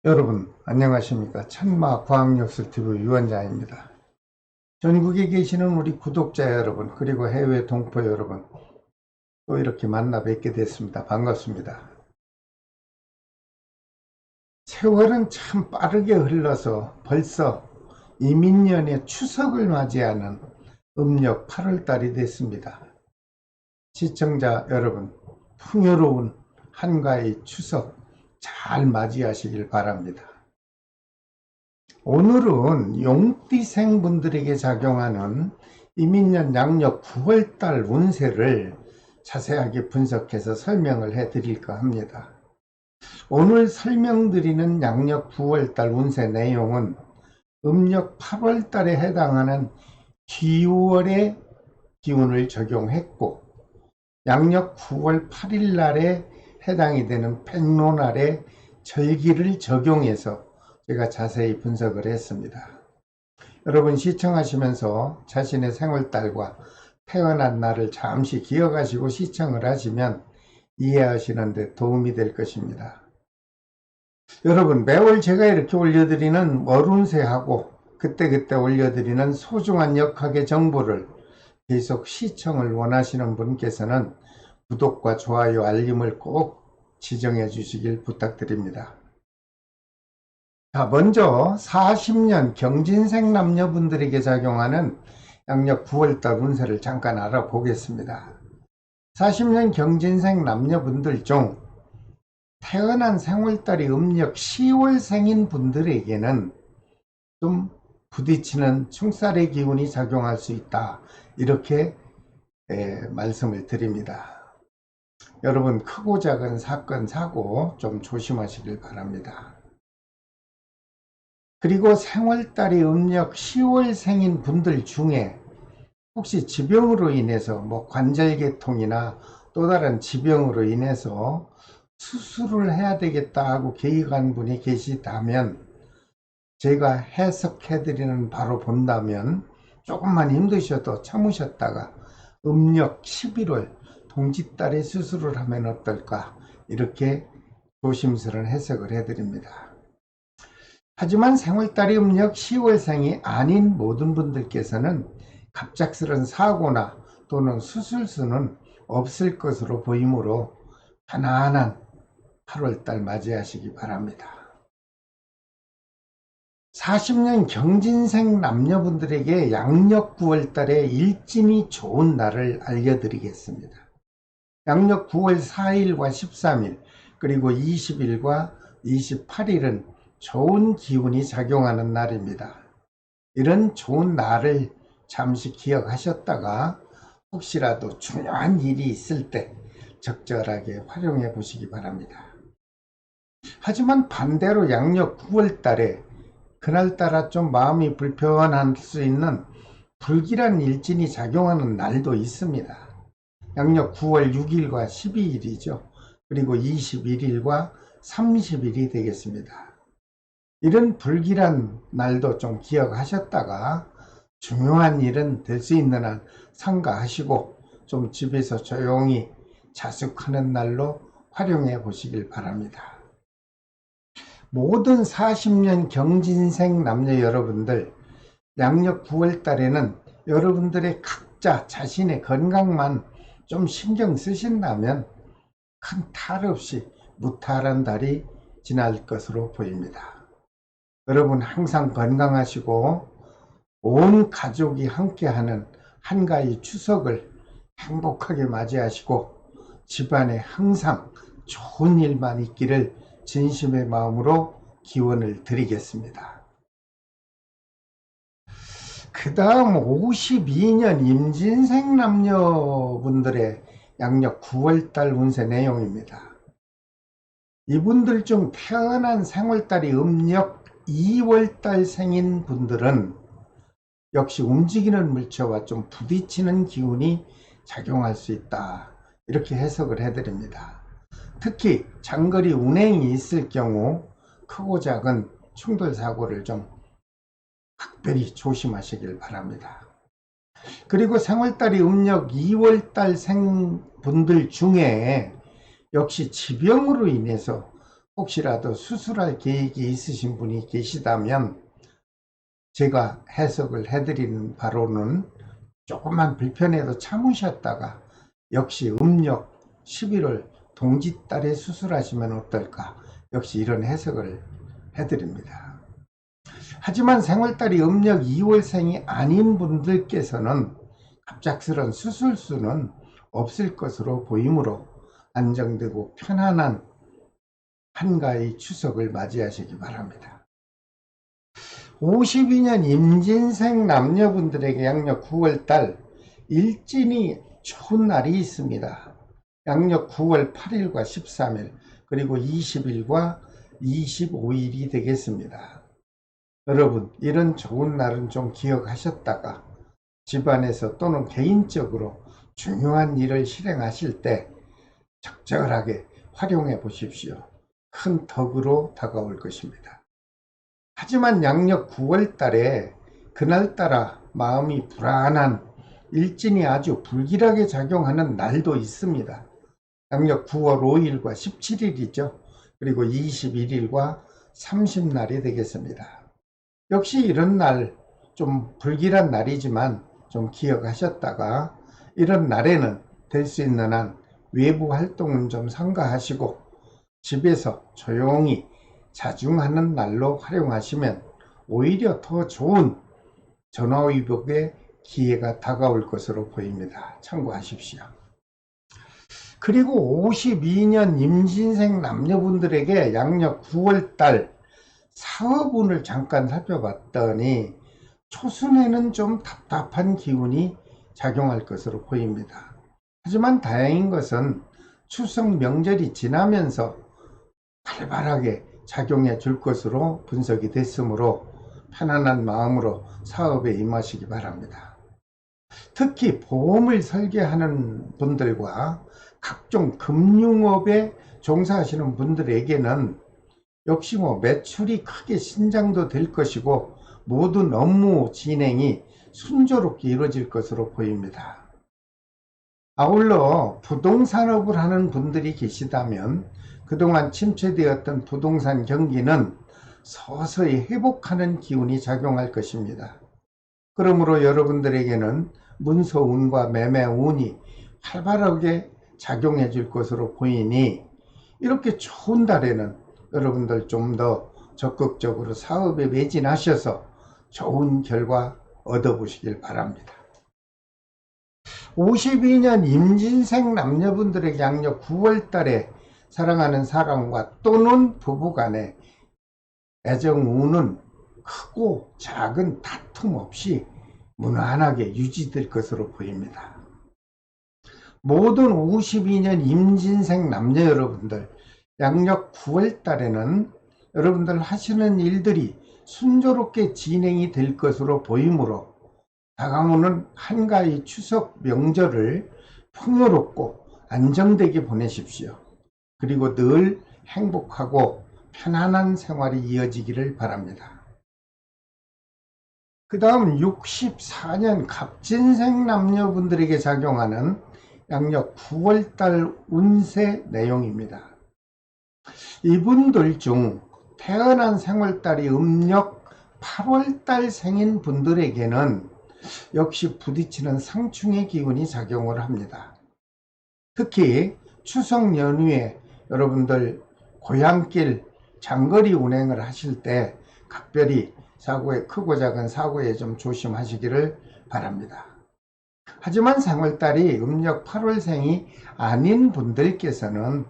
여러분 안녕하십니까. 천마과학뉴스TV 유원장입니다. 전국에 계시는 우리 구독자 여러분, 그리고 해외 동포 여러분, 또 이렇게 만나 뵙게 됐습니다. 반갑습니다. 세월은 참 빠르게 흘러서 벌써 이민년의 추석을 맞이하는 음력 8월달이 됐습니다. 시청자 여러분, 풍요로운 한가위 추석 잘 맞이하시길 바랍니다. 오늘은 용띠생 분들에게 작용하는 이민년 양력 9월달 운세를 자세하게 분석해서 설명을 해 드릴까 합니다. 오늘 설명드리는 양력 9월달 운세 내용은 음력 8월달에 해당하는 기월의 기운을 적용했고, 양력 9월 8일 날에 해당이 되는 백로날의 절기를 적용해서 제가 자세히 분석을 했습니다. 여러분 시청하시면서 자신의 생월달과 태어난 날을 잠시 기억하시고 시청을 하시면 이해하시는 데 도움이 될 것입니다. 여러분, 매월 제가 이렇게 올려드리는 월운세하고 그때그때 올려드리는 소중한 역학의 정보를 계속 시청을 원하시는 분께서는 구독과 좋아요, 알림을 꼭 지정해 주시길 부탁드립니다. 자, 먼저 40년 경진생 남녀분들에게 작용하는 양력 9월달 운세를 잠깐 알아보겠습니다. 40년 경진생 남녀분들 중 태어난 생월달이 음력 10월생인 분들에게는 좀 부딪히는 충살의 기운이 작용할 수 있다, 이렇게 말씀을 드립니다. 여러분, 크고 작은 사건, 사고 좀 조심하시길 바랍니다. 그리고 생월달이 음력 10월생인 분들 중에 혹시 지병으로 인해서 관절계통이나 또 다른 지병으로 인해서 수술을 해야 되겠다 하고 계획한 분이 계시다면, 제가 해석해 드리는 바로 본다면 조금만 힘드셔도 참으셨다가 음력 11월 동짓달에 수술을 하면 어떨까, 이렇게 조심스러운 해석을 해 드립니다. 하지만 생월달이 음력 10월생이 아닌 모든 분들께서는 갑작스런 사고나 또는 수술수는 없을 것으로 보이므로 편안한 8월달 맞이하시기 바랍니다. 40년 경진생 남녀분들에게 양력 9월달에 일진이 좋은 날을 알려드리겠습니다. 양력 9월 4일과 13일 그리고 20일과 28일은 좋은 기운이 작용하는 날입니다. 이런 좋은 날을 잠시 기억하셨다가 혹시라도 중요한 일이 있을 때 적절하게 활용해 보시기 바랍니다. 하지만 반대로 양력 9월 달에 그날따라 좀 마음이 불편할 수 있는 불길한 일진이 작용하는 날도 있습니다. 양력 9월 6일과 12일이죠. 그리고 21일과 30일이 되겠습니다. 이런 불길한 날도 좀 기억하셨다가 중요한 일은 될 수 있는 한 삼가하시고 좀 집에서 조용히 자숙하는 날로 활용해 보시길 바랍니다. 모든 40년 경진생 남녀 여러분들, 양력 9월 달에는 여러분들의 각자 자신의 건강만 좀 신경 쓰신다면 큰 탈 없이 무탈한 달이 지날 것으로 보입니다. 여러분 항상 건강하시고 온 가족이 함께하는 한가위 추석을 행복하게 맞이하시고 집안에 항상 좋은 일만 있기를 진심의 마음으로 기원을 드리겠습니다. 그 다음 52년 임진생 남녀분들의 양력 9월달 운세 내용입니다. 이분들 중 태어난 생월달이 음력 2월달 생인 분들은 역시 움직이는 물체와 좀 부딪히는 기운이 작용할 수 있다, 이렇게 해석을 해드립니다. 특히 장거리 운행이 있을 경우 크고 작은 충돌 사고를 좀 각별히 조심하시길 바랍니다. 그리고 생월달이 음력 2월달 생분들 중에 역시 지병으로 인해서 혹시라도 수술할 계획이 있으신 분이 계시다면 제가 해석을 해드리는 바로는 조금만 불편해도 참으셨다가 역시 음력 11월 동짓달에 수술하시면 어떨까, 역시 이런 해석을 해드립니다. 하지만 생월달이 음력 2월생이 아닌 분들께서는 갑작스런 수술수는 없을 것으로 보이므로 안정되고 편안한 한가위 추석을 맞이하시기 바랍니다. 52년 임진생 남녀분들에게 양력 9월달 일진이 좋은 날이 있습니다. 양력 9월 8일과 13일 그리고 20일과 25일이 되겠습니다. 여러분, 이런 좋은 날은 좀 기억하셨다가 집안에서 또는 개인적으로 중요한 일을 실행하실 때 적절하게 활용해 보십시오. 큰 덕으로 다가올 것입니다. 하지만 양력 9월 달에 그날따라 마음이 불안한 일진이 아주 불길하게 작용하는 날도 있습니다. 양력 9월 5일과 17일이죠. 그리고 21일과 30날이 되겠습니다. 역시 이런 날 좀 불길한 날이지만 좀 기억하셨다가 이런 날에는 될 수 있는 한 외부 활동은 좀 삼가하시고 집에서 조용히 자중하는 날로 활용하시면 오히려 더 좋은 전화위복의 기회가 다가올 것으로 보입니다. 참고하십시오. 그리고 52년 임진생 남녀분들에게 양력 9월달 사업운을 잠깐 살펴봤더니 초순에는 좀 답답한 기운이 작용할 것으로 보입니다. 하지만 다행인 것은 추석 명절이 지나면서 활발하게 작용해 줄 것으로 분석이 됐으므로 편안한 마음으로 사업에 임하시기 바랍니다. 특히 보험을 설계하는 분들과 각종 금융업에 종사하시는 분들에게는 역시 매출이 크게 신장도 될 것이고 모든 업무 진행이 순조롭게 이루어질 것으로 보입니다. 아울러 부동산업을 하는 분들이 계시다면 그동안 침체되었던 부동산 경기는 서서히 회복하는 기운이 작용할 것입니다. 그러므로 여러분들에게는 문서운과 매매운이 활발하게 작용해 줄 것으로 보이니 이렇게 좋은 달에는 여러분들 좀 더 적극적으로 사업에 매진하셔서 좋은 결과 얻어보시길 바랍니다. 52년 임진생 남녀분들에게 양력 9월달에 사랑하는 사람과 또는 부부간의 애정운은 크고 작은 다툼 없이 무난하게 유지될 것으로 보입니다. 모든 52년 임진생 남녀 여러분들 양력 9월달에는 여러분들 하시는 일들이 순조롭게 진행이 될 것으로 보이므로 다가오는 한가위 추석 명절을 풍요롭고 안정되게 보내십시오. 그리고 늘 행복하고 편안한 생활이 이어지기를 바랍니다. 그 다음 64년 갑진생 남녀분들에게 작용하는 양력 9월달 운세 내용입니다. 이분들 중 태어난 생월달이 음력 8월달 생인 분들에게는 역시 부딪히는 상충의 기운이 작용을 합니다. 특히 추석 연휴에 여러분들 고향길 장거리 운행을 하실 때 각별히 크고 작은 사고에 좀 조심하시기를 바랍니다. 하지만 생월달이 음력 8월생이 아닌 분들께서는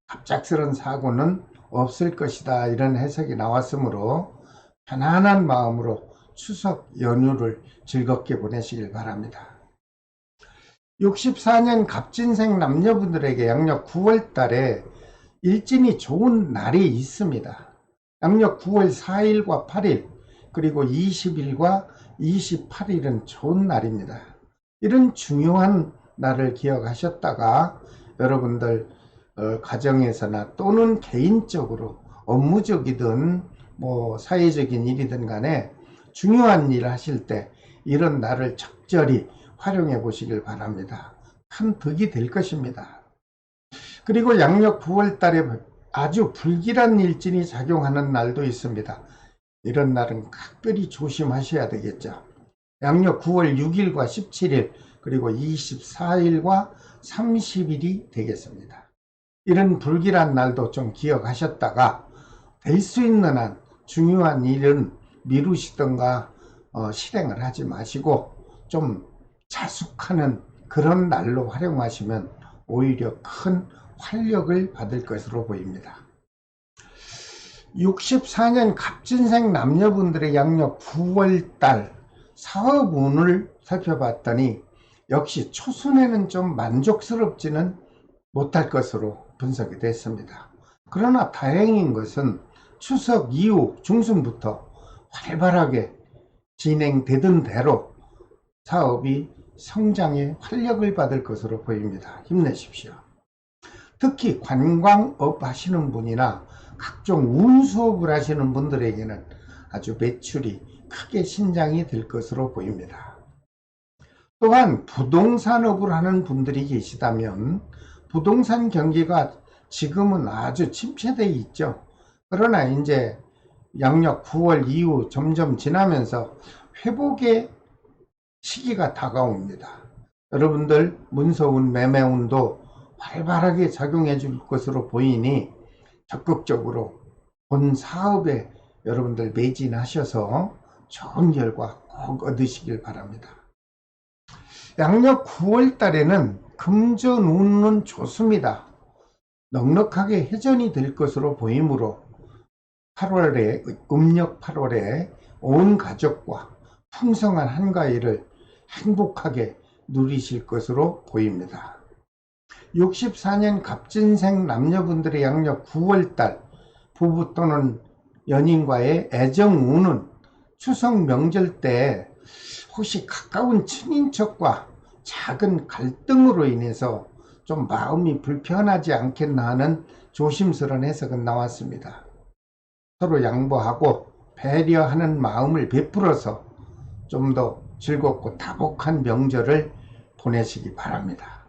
갑작스런 사고는 없을 것이다, 이런 해석이 나왔으므로 편안한 마음으로 추석 연휴를 즐겁게 보내시길 바랍니다. 64년 갑진생 남녀분들에게 양력 9월달에 일진이 좋은 날이 있습니다. 양력 9월 4일과 8일 그리고 20일과 28일은 좋은 날입니다. 이런 중요한 날을 기억하셨다가 여러분들 가정에서나 또는 개인적으로 업무적이든 사회적인 일이든 간에 중요한 일을 하실 때 이런 날을 적절히 활용해 보시길 바랍니다. 큰 덕이 될 것입니다. 그리고 양력 9월 달에 아주 불길한 일진이 작용하는 날도 있습니다. 이런 날은 각별히 조심하셔야 되겠죠. 양력 9월 6일과 17일 그리고 24일과 30일이 되겠습니다. 이런 불길한 날도 좀 기억하셨다가 될 수 있는 한 중요한 일은 미루시던가 실행을 하지 마시고 좀 자숙하는 그런 날로 활용하시면 오히려 큰 활력을 받을 것으로 보입니다. 64년 갑진생 남녀분들의 양력 9월달 사업운을 살펴봤더니 역시 초순에는 좀 만족스럽지는 못할 것으로 분석이 됐습니다. 그러나 다행인 것은 추석 이후 중순부터 활발하게 진행되던 대로 사업이 성장의 활력을 받을 것으로 보입니다. 힘내십시오. 특히 관광업 하시는 분이나 각종 운수업을 하시는 분들에게는 아주 매출이 크게 신장이 될 것으로 보입니다. 또한 부동산업을 하는 분들이 계시다면 부동산 경기가 지금은 아주 침체되어 있죠. 그러나 이제 양력 9월 이후 점점 지나면서 회복의 시기가 다가옵니다. 여러분들 문서운 매매운도 활발하게 작용해 줄 것으로 보이니 적극적으로 본 사업에 여러분들 매진하셔서 좋은 결과 꼭 얻으시길 바랍니다. 양력 9월 달에는 금전운은 좋습니다. 넉넉하게 회전이 될 것으로 보이므로 8월에 음력 8월에 온 가족과 풍성한 한가위를 행복하게 누리실 것으로 보입니다. 64년 갑진생 남녀분들의 양력 9월달 부부 또는 연인과의 애정운은 추석 명절 때 혹시 가까운 친인척과 작은 갈등으로 인해서 좀 마음이 불편하지 않겠나 하는 조심스러운 해석은 나왔습니다. 서로 양보하고 배려하는 마음을 베풀어서 좀 더 즐겁고 다복한 명절을 보내시기 바랍니다.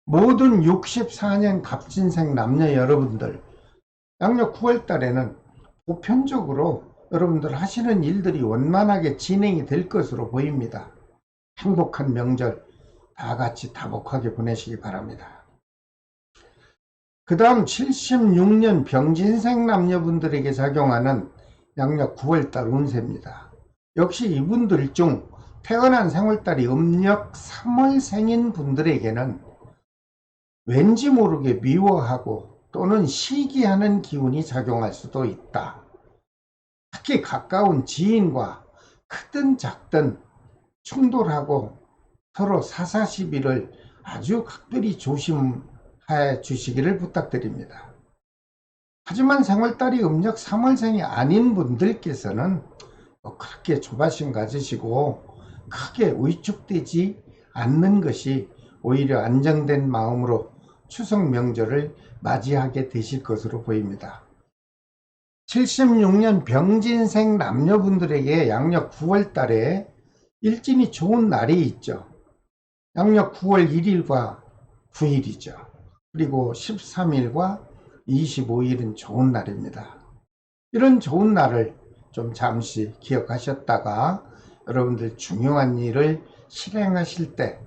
모든 64년 갑진생 남녀 여러분들 양력 9월 달에는 보편적으로 여러분들 하시는 일들이 원만하게 진행이 될 것으로 보입니다. 행복한 명절 다 같이 다복하게 보내시기 바랍니다. 그 다음 76년 병진생 남녀분들에게 작용하는 양력 9월달 운세입니다. 역시 이분들 중 태어난 생월달이 음력 3월생인 분들에게는 왠지 모르게 미워하고 또는 시기하는 기운이 작용할 수도 있다. 특히 가까운 지인과 크든 작든 충돌하고 서로 사사시비를 아주 각별히 조심해 주시기를 부탁드립니다. 하지만 생월달이 음력 3월생이 아닌 분들께서는 그렇게 조바심 가지시고 크게 위축되지 않는 것이 오히려 안정된 마음으로 추석 명절을 맞이하게 되실 것으로 보입니다. 76년 병진생 남녀분들에게 양력 9월 달에 일진이 좋은 날이 있죠. 양력 9월 1일과 9일이죠. 그리고 13일과 25일은 좋은 날입니다. 이런 좋은 날을 좀 잠시 기억하셨다가 여러분들 중요한 일을 실행하실 때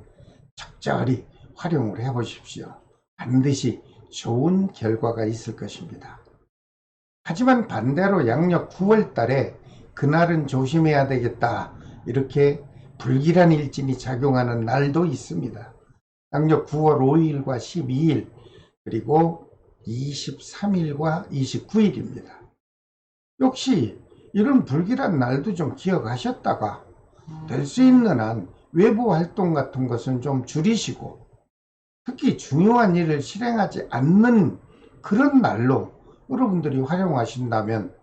적절히 활용을 해 보십시오. 반드시 좋은 결과가 있을 것입니다. 하지만 반대로 양력 9월 달에 그날은 조심해야 되겠다 이렇게 불길한 일진이 작용하는 날도 있습니다. 양력 9월 5일과 12일 그리고 23일과 29일입니다. 역시 이런 불길한 날도 좀 기억하셨다가 될 수 있는 한 외부 활동 같은 것은 좀 줄이시고 특히 중요한 일을 실행하지 않는 그런 날로 여러분들이 활용하신다면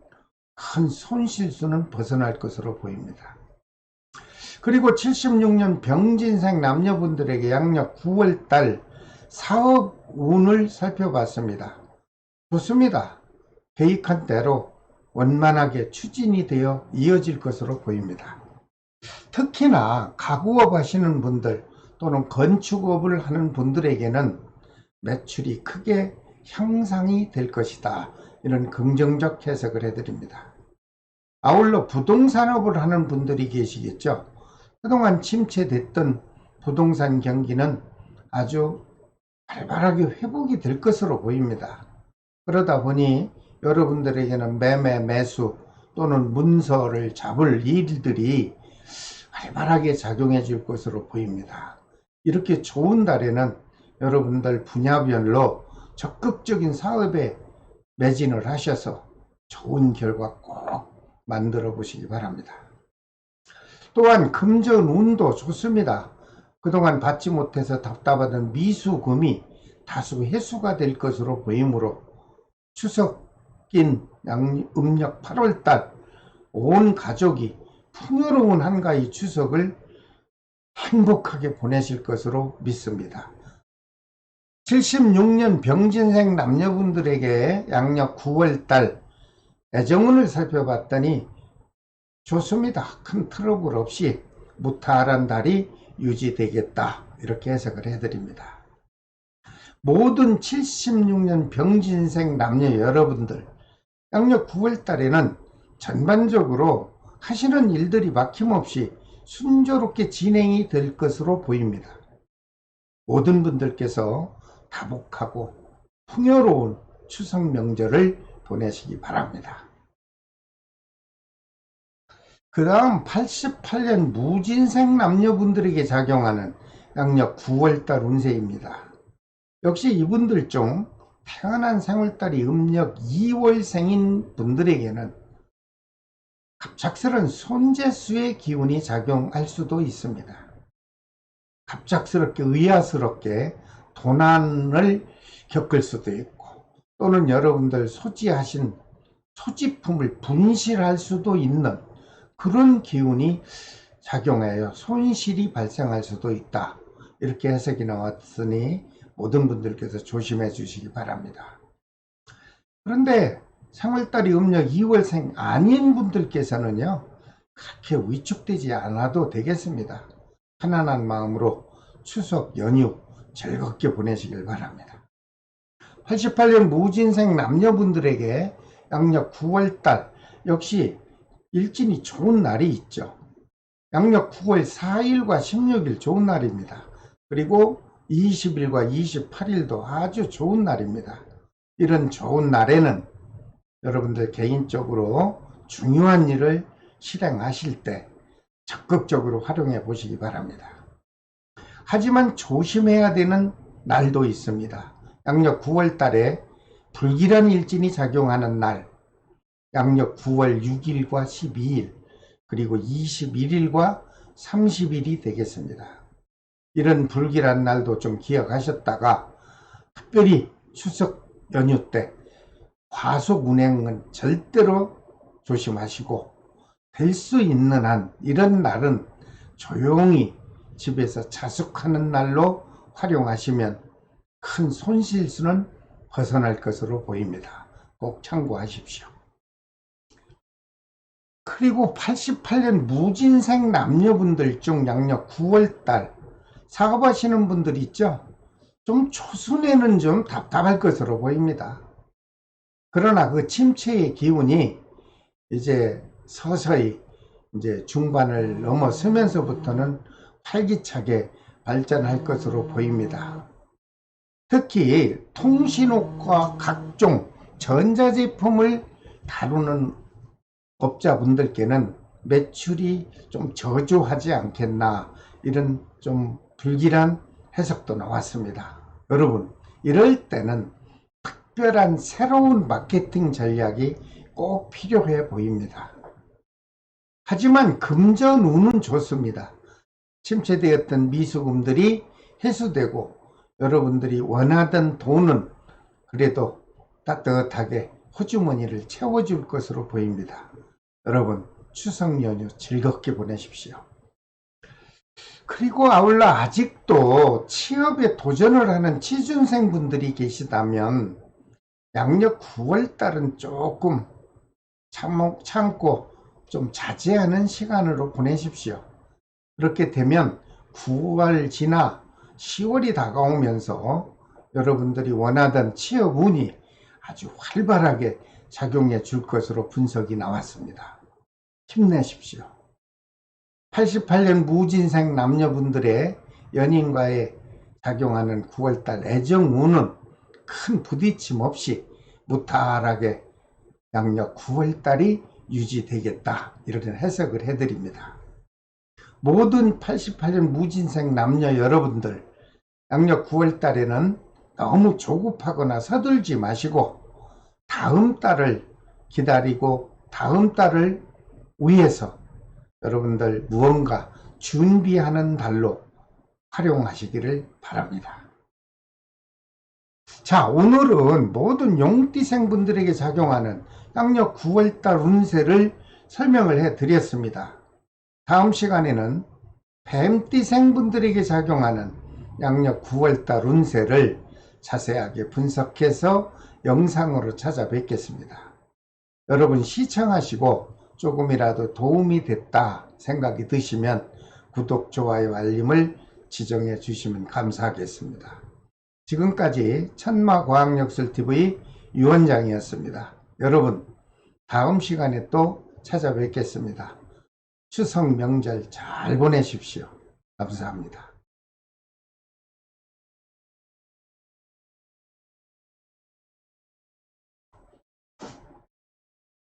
큰 손실수는 벗어날 것으로 보입니다. 그리고 76년 병진생 남녀분들에게 양력 9월달 사업운을 살펴봤습니다. 좋습니다. 계획한 대로 원만하게 추진이 되어 이어질 것으로 보입니다. 특히나 가구업 하시는 분들 또는 건축업을 하는 분들에게는 매출이 크게 향상이 될 것이다. 이런 긍정적 해석을 해드립니다. 아울러 부동산업을 하는 분들이 계시겠죠. 그동안 침체됐던 부동산 경기는 아주 활발하게 회복이 될 것으로 보입니다. 그러다 보니 여러분들에게는 매매, 매수 또는 문서를 잡을 일들이 활발하게 작용해 줄 것으로 보입니다. 이렇게 좋은 달에는 여러분들 분야별로 적극적인 사업에 매진을 하셔서 좋은 결과 꼭 만들어 보시기 바랍니다. 또한 금전운도 좋습니다. 그동안 받지 못해서 답답하던 미수금이 다수 해소가 될 것으로 보이므로 추석인 음력 8월달 온 가족이 풍요로운 한가위 추석을 행복하게 보내실 것으로 믿습니다. 76년 병진생 남녀분들에게 양력 9월달 애정운을 살펴봤더니 좋습니다. 큰 트러블 없이 무탈한 달이 유지되겠다. 이렇게 해석을 해드립니다. 모든 76년 병진생 남녀 여러분들 양력 9월달에는 전반적으로 하시는 일들이 막힘없이 순조롭게 진행이 될 것으로 보입니다. 모든 분들께서 다복하고 풍요로운 추석 명절을 보내시기 바랍니다. 그 다음 88년 무진생 남녀분들에게 작용하는 양력 9월달 운세입니다. 역시 이분들 중 태어난 생월달이 음력 2월생인 분들에게는 갑작스런 손재수의 기운이 작용할 수도 있습니다. 갑작스럽게 의아스럽게 도난을 겪을 수도 있고 또는 여러분들 소지하신 소지품을 분실할 수도 있는 그런 기운이 작용하여 손실이 발생할 수도 있다. 이렇게 해석이 나왔으니 모든 분들께서 조심해 주시기 바랍니다. 그런데 생월달이 음력 2월생 아닌 분들께서는요 그렇게 위축되지 않아도 되겠습니다. 편안한 마음으로 추석 연휴 즐겁게 보내시길 바랍니다. 88년 무진생 남녀분들에게 양력 9월달 역시 일진이 좋은 날이 있죠. 양력 9월 4일과 16일 좋은 날입니다. 그리고 20일과 28일도 아주 좋은 날입니다. 이런 좋은 날에는 여러분들 개인적으로 중요한 일을 실행하실 때 적극적으로 활용해 보시기 바랍니다. 하지만 조심해야 되는 날도 있습니다. 양력 9월 달에 불길한 일진이 작용하는 날, 양력 9월 6일과 12일, 그리고 21일과 30일이 되겠습니다. 이런 불길한 날도 좀 기억하셨다가 특별히 추석 연휴 때 과속 운행은 절대로 조심하시고 될 수 있는 한 이런 날은 조용히 집에서 자숙하는 날로 활용하시면 큰 손실수는 벗어날 것으로 보입니다. 꼭 참고하십시오. 그리고 88년 무진생 남녀분들 중 양력 9월달 사업하시는 분들 있죠? 좀 초순에는 좀 답답할 것으로 보입니다. 그러나 그 침체의 기운이 이제 서서히 이제 중반을 넘어서면서부터는 활기차게 발전할 것으로 보입니다. 특히 통신업과 각종 전자제품을 다루는 업자분들께는 매출이 좀 저조하지 않겠나 이런 좀 불길한 해석도 나왔습니다. 여러분 이럴 때는 특별한 새로운 마케팅 전략이 꼭 필요해 보입니다. 하지만 금전운은 좋습니다. 침체되었던 미수금들이 해소되고 여러분들이 원하던 돈은 그래도 따뜻하게 호주머니를 채워줄 것으로 보입니다. 여러분 추석 연휴 즐겁게 보내십시오. 그리고 아울러 아직도 취업에 도전을 하는 취준생 분들이 계시다면 양력 9월달은 조금 참고 좀 자제하는 시간으로 보내십시오. 그렇게 되면 9월 지나 10월이 다가오면서 여러분들이 원하던 취업 운이 아주 활발하게 작용해 줄 것으로 분석이 나왔습니다. 힘내십시오. 88년 무진생 남녀분들의 연인과의 작용하는 9월달 애정운은 큰 부딪힘 없이 무탈하게 양력 9월달이 유지되겠다, 이렇게 해석을 해드립니다. 모든 88년 무진생 남녀 여러분들, 양력 9월달에는 너무 조급하거나 서둘지 마시고 다음 달을 기다리고 다음 달을 위해서 여러분들 무언가 준비하는 달로 활용하시기를 바랍니다. 자, 오늘은 모든 용띠생분들에게 작용하는 양력 9월달 운세를 설명을 해 드렸습니다. 다음 시간에는 뱀띠생분들에게 작용하는 양력 9월달 운세를 자세하게 분석해서 영상으로 찾아뵙겠습니다. 여러분 시청하시고 조금이라도 도움이 됐다 생각이 드시면 구독, 좋아요, 알림을 지정해 주시면 감사하겠습니다. 지금까지 천마과학역술TV 유원장이었습니다. 여러분 다음 시간에 또 찾아뵙겠습니다. 추석 명절 잘 보내십시오. 감사합니다.